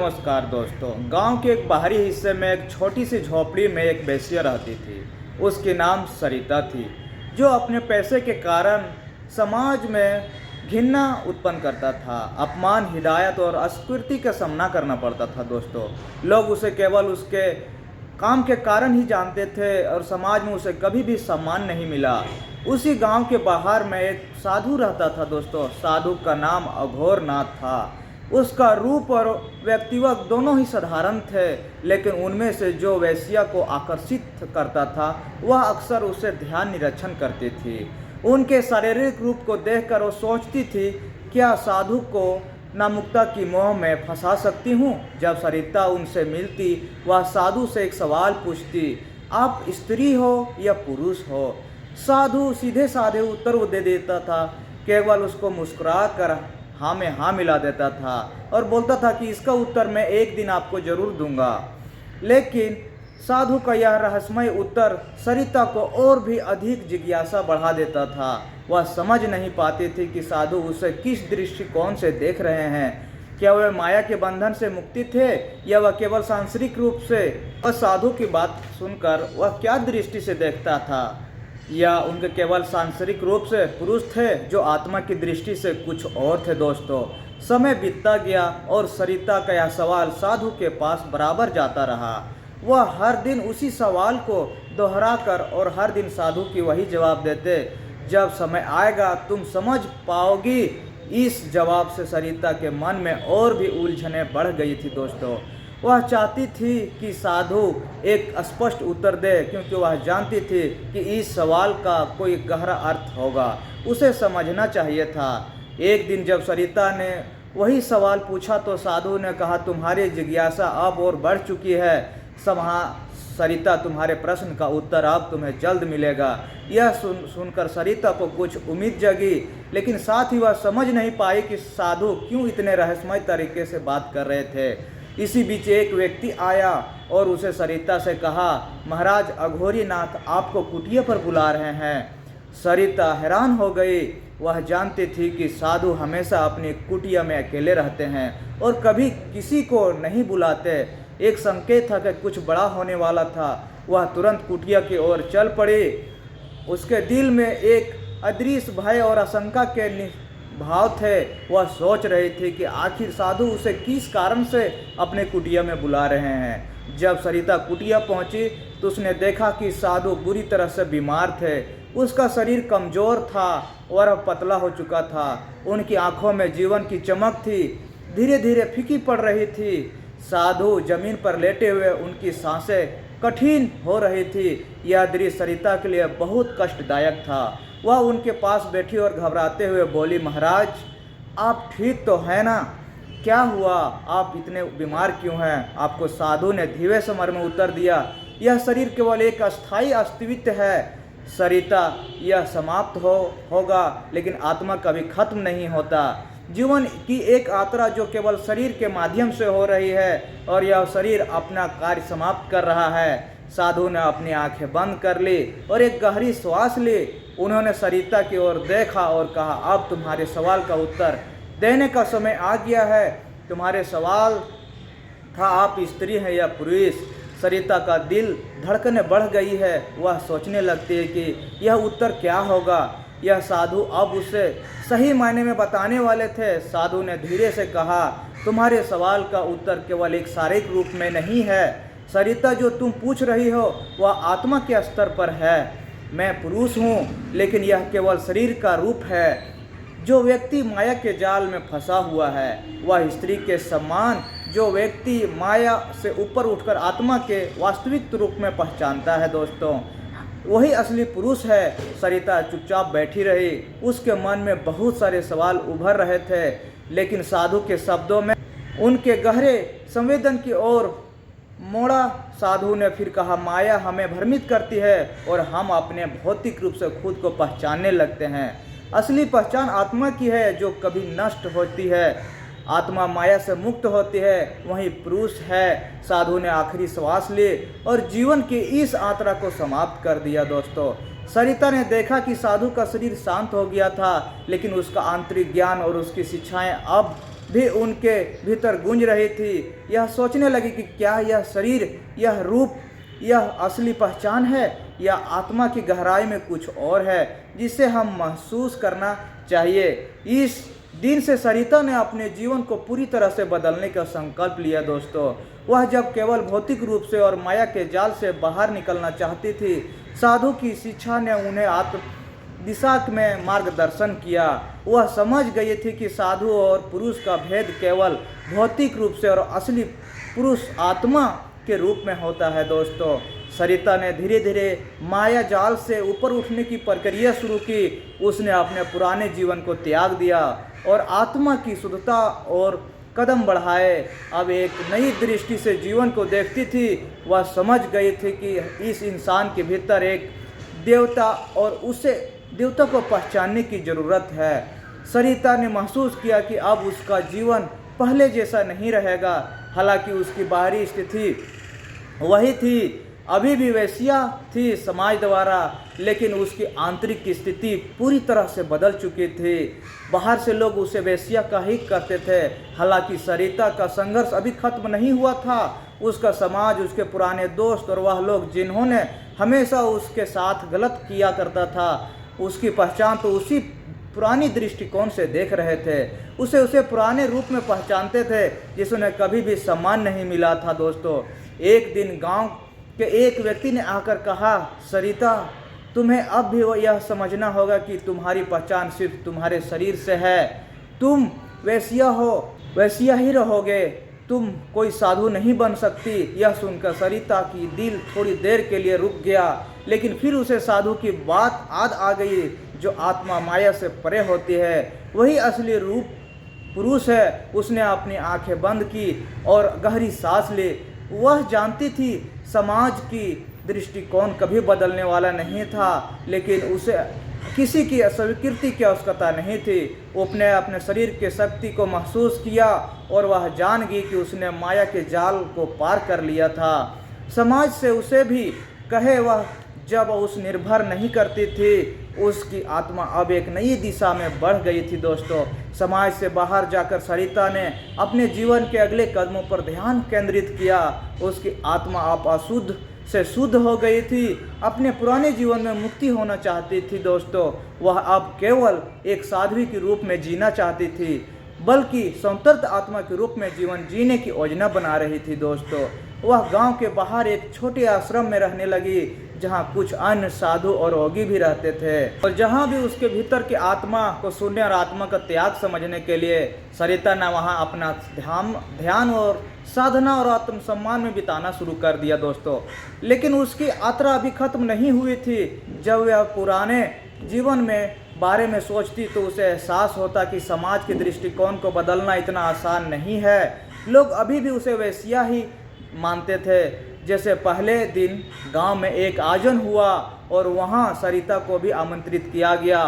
नमस्कार दोस्तों। गांव के एक बाहरी हिस्से में एक छोटी सी झोपड़ी में एक वेश्या रहती थी। उसके नाम सरिता थी, जो अपने पैसे के कारण समाज में घृणा उत्पन्न करता था। अपमान, हिदायत और अस्वीकृति का सामना करना पड़ता था दोस्तों। लोग उसे केवल उसके काम के कारण ही जानते थे और समाज में उसे कभी भी सम्मान नहीं मिला। उसी गांव के बाहर में एक साधु रहता था दोस्तों। साधु का नाम अघोरनाथ था। उसका रूप और व्यक्तित्व दोनों ही साधारण थे, लेकिन उनमें से जो वेश्या को आकर्षित करता था वह अक्सर उसे ध्यान निरीक्षण करती थी। उनके शारीरिक रूप को देखकर वो सोचती थी, क्या साधु को नामुकता की मोह में फंसा सकती हूँ। जब सरिता उनसे मिलती, वह साधु से एक सवाल पूछती, आप स्त्री हो या पुरुष हो। साधु सीधे साधे उत्तर दे देता था, केवल उसको मुस्कुरा कर हाँ में हाँ मिला देता था और बोलता था कि इसका उत्तर मैं एक दिन आपको जरूर दूंगा। लेकिन साधु का यह रहस्यमय उत्तर सरिता को और भी अधिक जिज्ञासा बढ़ा देता था। वह समझ नहीं पाती थी कि साधु उसे किस दृष्टिकोण से देख रहे हैं। क्या वह माया के बंधन से मुक्ति थे या वह केवल सांसारिक रूप से। और साधु की बात सुनकर वह क्या दृष्टि से देखता था, या उनके केवल सांसारिक रूप से पुरुष थे जो आत्मा की दृष्टि से कुछ और थे दोस्तों। समय बीतता गया और सरिता का यह सवाल साधु के पास बराबर जाता रहा। वह हर दिन उसी सवाल को दोहराकर और हर दिन साधु की वही जवाब देते, जब समय आएगा तुम समझ पाओगी। इस जवाब से सरिता के मन में और भी उलझने बढ़ गई थी दोस्तों। वह चाहती थी कि साधु एक स्पष्ट उत्तर दे, क्योंकि वह जानती थी कि इस सवाल का कोई गहरा अर्थ होगा। उसे समझना चाहिए था। एक दिन जब सरिता ने वही सवाल पूछा तो साधु ने कहा, तुम्हारी जिज्ञासा अब और बढ़ चुकी है सरिता, तुम्हारे प्रश्न का उत्तर अब तुम्हें जल्द मिलेगा। यह सुनकर सरिता को कुछ उम्मीद जगी, लेकिन साथ ही वह समझ नहीं पाई कि साधु क्यों इतने रहस्यमय तरीके से बात कर रहे थे। इसी बीच एक व्यक्ति आया और उसे सरिता से कहा, महाराज अघोरीनाथ आपको कुटिया पर बुला रहे हैं। सरिता हैरान हो गई। वह जानती थी कि साधु हमेशा अपनी कुटिया में अकेले रहते हैं और कभी किसी को नहीं बुलाते। एक संकेत था कि कुछ बड़ा होने वाला था। वह तुरंत कुटिया की ओर चल पड़ी। उसके दिल में एक अदृश्य भय और आशंका के भाव थे। वह सोच रही थी कि आखिर साधु उसे किस कारण से अपने कुटिया में बुला रहे हैं। जब सरिता कुटिया पहुंची तो उसने देखा कि साधु बुरी तरह से बीमार थे। उसका शरीर कमज़ोर था और पतला हो चुका था। उनकी आंखों में जीवन की चमक थी, धीरे धीरे फीकी पड़ रही थी। साधु जमीन पर लेटे हुए, उनकी सांसें कठिन हो रही थी। यह दृश्य सरिता के लिए बहुत कष्टदायक था। वह उनके पास बैठी और घबराते हुए बोली, महाराज आप ठीक तो हैं ना? क्या हुआ? आप इतने बीमार क्यों हैं? आपको साधु ने धीरे से स्वर में उत्तर दिया, यह शरीर केवल एक अस्थायी अस्तित्व है सरिता, यह समाप्त होगा, लेकिन आत्मा कभी खत्म नहीं होता। जीवन की एक यात्रा जो केवल शरीर के माध्यम से हो रही है और यह शरीर अपना कार्य समाप्त कर रहा है। साधु ने अपनी आंखें बंद कर ली और एक गहरी श्वास ली। उन्होंने सरिता की ओर देखा और कहा, अब तुम्हारे सवाल का उत्तर देने का समय आ गया है। तुम्हारे सवाल था आप स्त्री हैं या पुरुष। सरिता का दिल धड़कने बढ़ गई है। वह सोचने लगती है कि यह उत्तर क्या होगा। यह साधु अब उसे सही मायने में बताने वाले थे। साधु ने धीरे से कहा, तुम्हारे सवाल का उत्तर केवल एक शारीरिक रूप में नहीं है सरिता। जो तुम पूछ रही हो वह आत्मा के स्तर पर है। मैं पुरुष हूँ, लेकिन यह केवल शरीर का रूप है। जो व्यक्ति माया के जाल में फंसा हुआ है वह स्त्री के समान, जो व्यक्ति माया से ऊपर उठकर आत्मा के वास्तविक रूप में पहचानता है दोस्तों, वही असली पुरुष है। सरिता चुपचाप बैठी रही। उसके मन में बहुत सारे सवाल उभर रहे थे, लेकिन साधु के शब्दों में उनके गहरे संवेदन की ओर मोड़ा। साधु ने फिर कहा, माया हमें भ्रमित करती है और हम अपने भौतिक रूप से खुद को पहचानने लगते हैं। असली पहचान आत्मा की है जो कभी नष्ट होती है। आत्मा माया से मुक्त होती है, वही पुरुष है। साधु ने आखिरी श्वास ली और जीवन की इस यात्रा को समाप्त कर दिया दोस्तों। सरिता ने देखा कि साधु का शरीर शांत हो गया था, लेकिन उसका आंतरिक ज्ञान और उसकी शिक्षाएं अब भी उनके भीतर गूंज रही थी। यह सोचने लगी कि क्या यह शरीर, यह रूप, यह असली पहचान है या आत्मा की गहराई में कुछ और है जिसे हम महसूस करना चाहिए। इस दिन से सरिता ने अपने जीवन को पूरी तरह से बदलने का संकल्प लिया दोस्तों। वह जब केवल भौतिक रूप से और माया के जाल से बाहर निकलना चाहती थी, साधु की शिक्षा ने उन्हें आत्म दिशा में मार्गदर्शन किया। वह समझ गई थी कि साधु और पुरुष का भेद केवल भौतिक रूप से और असली पुरुष आत्मा के रूप में होता है दोस्तों। सरिता ने धीरे धीरे माया जाल से ऊपर उठने की प्रक्रिया शुरू की। उसने अपने पुराने जीवन को त्याग दिया और आत्मा की शुद्धता और कदम बढ़ाए। अब एक नई दृष्टि से जीवन को देखती थी। वह समझ गई थी कि इस इंसान के भीतर एक देवता और उसे देवता को पहचानने की ज़रूरत है। सरिता ने महसूस किया कि अब उसका जीवन पहले जैसा नहीं रहेगा। हालांकि उसकी बाहरी स्थिति वही थी, अभी भी वैश्या थी समाज द्वारा, लेकिन उसकी आंतरिक स्थिति पूरी तरह से बदल चुकी थी। बाहर से लोग उसे वैश्या का ही करते थे। हालांकि सरिता का संघर्ष अभी खत्म नहीं हुआ था। उसका समाज, उसके पुराने दोस्त और वह लोग जिन्होंने हमेशा उसके साथ गलत किया करता था, उसकी पहचान तो उसी पुरानी दृष्टिकोण से देख रहे थे। उसे पुराने रूप में पहचानते थे जिसने कभी भी सम्मान नहीं मिला था दोस्तों। एक दिन गांव के एक व्यक्ति ने आकर कहा, सरिता, तुम्हें अब भी यह समझना होगा कि तुम्हारी पहचान सिर्फ तुम्हारे शरीर से है। तुम वैश्या हो, वैश्या ही रहोगे, तुम कोई साधु नहीं बन सकती। यह सुनकर सरिता की दिल थोड़ी देर के लिए रुक गया, लेकिन फिर उसे साधु की बात याद आ गई। जो आत्मा माया से परे होती है वही असली रूप पुरुष है। उसने अपनी आंखें बंद की और गहरी सांस ली। वह जानती थी समाज की दृष्टिकोण कभी बदलने वाला नहीं था, लेकिन उसे किसी की स्वीकृति की आवश्यकता नहीं थी। उसने अपने शरीर के शक्ति को महसूस किया और वह जान गई कि उसने माया के जाल को पार कर लिया था। समाज से उसे भी कहे वह जब उस निर्भर नहीं करती थी, उसकी आत्मा अब एक नई दिशा में बढ़ गई थी दोस्तों। समाज से बाहर जाकर सरिता ने अपने जीवन के अगले कदमों पर ध्यान केंद्रित किया। उसकी आत्मा अब अशुद्ध से शुद्ध हो गई थी। अपने पुराने जीवन में मुक्ति होना चाहती थी दोस्तों। वह अब केवल एक साध्वी के रूप में जीना चाहती थी, बल्कि संतृप्त आत्मा के रूप में जीवन जीने की योजना बना रही थी दोस्तों। वह गांव के बाहर एक छोटे आश्रम में रहने लगी, जहां कुछ अन्य साधु और योगी भी रहते थे, और जहां भी उसके भीतर की आत्मा को सुनने और आत्मा का त्याग समझने के लिए सरिता ने वहां अपना ध्यान और साधना और आत्मसम्मान में बिताना शुरू कर दिया दोस्तों। लेकिन उसकी यात्रा अभी खत्म नहीं हुई थी। जब वह पुराने जीवन में बारे में सोचती तो उसे एहसास होता कि समाज के दृष्टिकोण को बदलना इतना आसान नहीं है। लोग अभी भी उसे वैश्या ही मानते थे। जैसे पहले दिन गांव में एक आयोजन हुआ और वहां सरिता को भी आमंत्रित किया गया।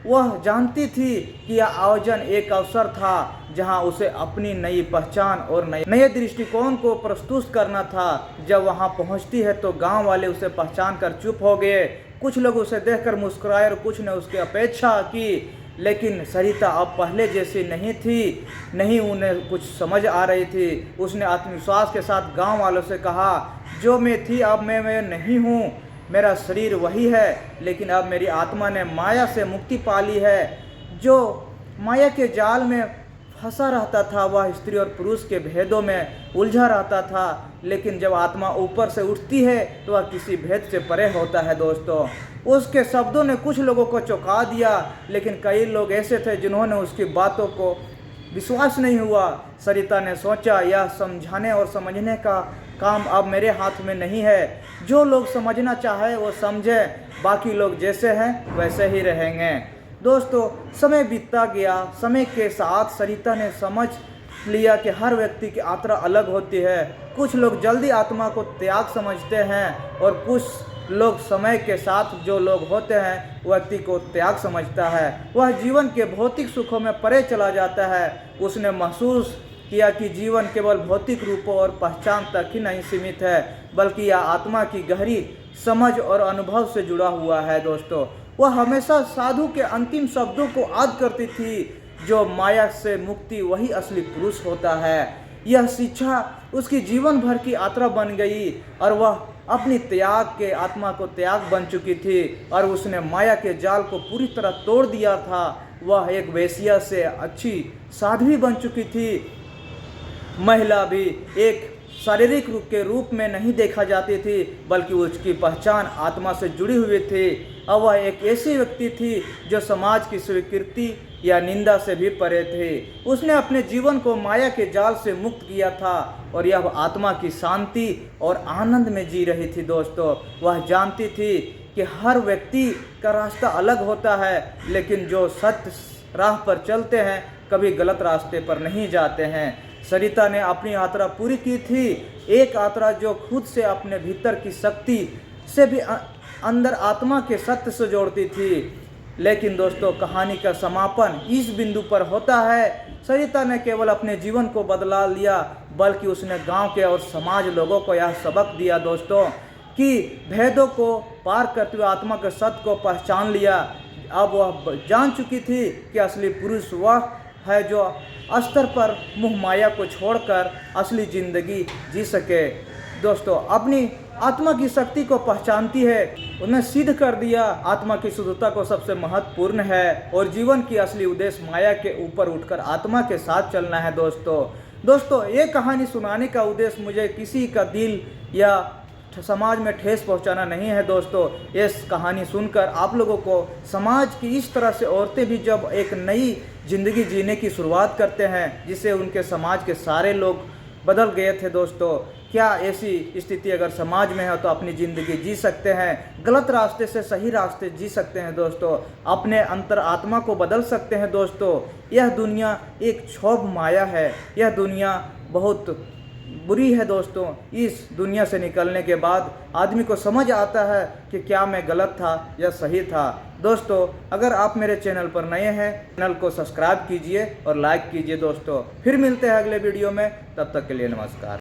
वह जानती थी कि यह आयोजन एक अवसर था जहां उसे अपनी नई पहचान और नए दृष्टिकोण को प्रस्तुत करना था। जब वहां पहुंचती है तो गांव वाले उसे पहचान कर चुप हो गए। कुछ लोग उसे देखकर मुस्कुराए और कुछ ने उसकी अपेक्षा की, लेकिन सरिता अब पहले जैसी नहीं थी। नहीं उन्हें कुछ समझ आ रही थी। उसने आत्मविश्वास के साथ गांव वालों से कहा, जो मैं थी अब मैं नहीं हूँ। मेरा शरीर वही है, लेकिन अब मेरी आत्मा ने माया से मुक्ति पा ली है। जो माया के जाल में फंसा रहता था वह स्त्री और पुरुष के भेदों में उलझा रहता था, लेकिन जब आत्मा ऊपर से उठती है तो वह किसी भेद से परे होता है दोस्तों। उसके शब्दों ने कुछ लोगों को चौंका दिया, लेकिन कई लोग ऐसे थे जिन्होंने उसकी बातों को विश्वास नहीं हुआ। सरिता ने सोचा, यह समझाने और समझने का काम अब मेरे हाथ में नहीं है। जो लोग समझना चाहे वो समझे, बाकी लोग जैसे हैं वैसे ही रहेंगे। दोस्तों, समय बीतता गया। समय के साथ सरिता ने समझ लिया कि हर व्यक्ति की यात्रा अलग होती है। कुछ लोग जल्दी आत्मा को त्याग समझते हैं और कुछ लोग समय के साथ जो लोग होते हैं व्यक्ति को त्याग समझता है। वह जीवन के भौतिक सुखों में परे चला जाता है। उसने महसूस किया कि जीवन केवल भौतिक रूपों और पहचान तक ही नहीं सीमित है, बल्कि यह आत्मा की गहरी समझ और अनुभव से जुड़ा हुआ है दोस्तों। वह हमेशा साधु के अंतिम शब्दों को याद करती थी, जो माया से मुक्ति वही असली पुरुष होता है। यह शिक्षा उसकी जीवन भर की यात्रा बन गई और वह अपनी त्याग के आत्मा को त्याग बन चुकी थी और उसने माया के जाल को पूरी तरह तोड़ दिया था। वह एक वेश्या से अच्छी साध्वी बन चुकी थी। महिला भी एक शारीरिक रूप के रूप में नहीं देखा जाती थी, बल्कि उसकी पहचान आत्मा से जुड़ी हुई थी। और वह एक ऐसी व्यक्ति थी जो समाज की स्वीकृति या निंदा से भी परे थे। उसने अपने जीवन को माया के जाल से मुक्त किया था और यह आत्मा की शांति और आनंद में जी रही थी। दोस्तों, वह जानती थी कि हर व्यक्ति का रास्ता अलग होता है, लेकिन जो सत्य राह पर चलते हैं कभी गलत रास्ते पर नहीं जाते हैं। सरिता ने अपनी यात्रा पूरी की थी, एक यात्रा जो खुद से अपने भीतर की शक्ति से भी अंदर आत्मा के सत्य से जोड़ती थी। लेकिन दोस्तों, कहानी का समापन इस बिंदु पर होता है। सरिता ने केवल अपने जीवन को बदला लिया, बल्कि उसने गांव के और समाज लोगों को यह सबक दिया दोस्तों कि भेदों को पार करते हुए आत्मा के सत्य को पहचान लिया। अब वह जान चुकी थी कि असली पुरुष वह है जो अस्तर पर मोह माया को छोड़कर असली जिंदगी जी सके। दोस्तों, अपनी आत्मा की शक्ति को पहचानती है, उन्हें सिद्ध कर दिया। आत्मा की शुद्धता को सबसे महत्वपूर्ण है और जीवन की असली उद्देश्य माया के ऊपर उठकर आत्मा के साथ चलना है। दोस्तों, ये कहानी सुनाने का उद्देश्य मुझे किसी का दिल या समाज में ठेस पहुंचाना नहीं है। दोस्तों, इस कहानी सुनकर आप लोगों को समाज की इस तरह से औरतें भी जब एक नई जिंदगी जीने की शुरुआत करते हैं, जिससे उनके समाज के सारे लोग बदल गए थे। दोस्तों, क्या ऐसी स्थिति अगर समाज में है तो अपनी ज़िंदगी जी सकते हैं, गलत रास्ते से सही रास्ते जी सकते हैं। दोस्तों, अपने अंतर आत्मा को बदल सकते हैं। दोस्तों, यह दुनिया एक क्षोभ माया है, यह दुनिया बहुत बुरी है। दोस्तों, इस दुनिया से निकलने के बाद आदमी को समझ आता है कि क्या मैं गलत था या सही था। दोस्तों, अगर आप मेरे चैनल पर नए हैं, चैनल को सब्सक्राइब कीजिए और लाइक कीजिए। दोस्तों, फिर मिलते हैं अगले वीडियो में, तब तक के लिए नमस्कार।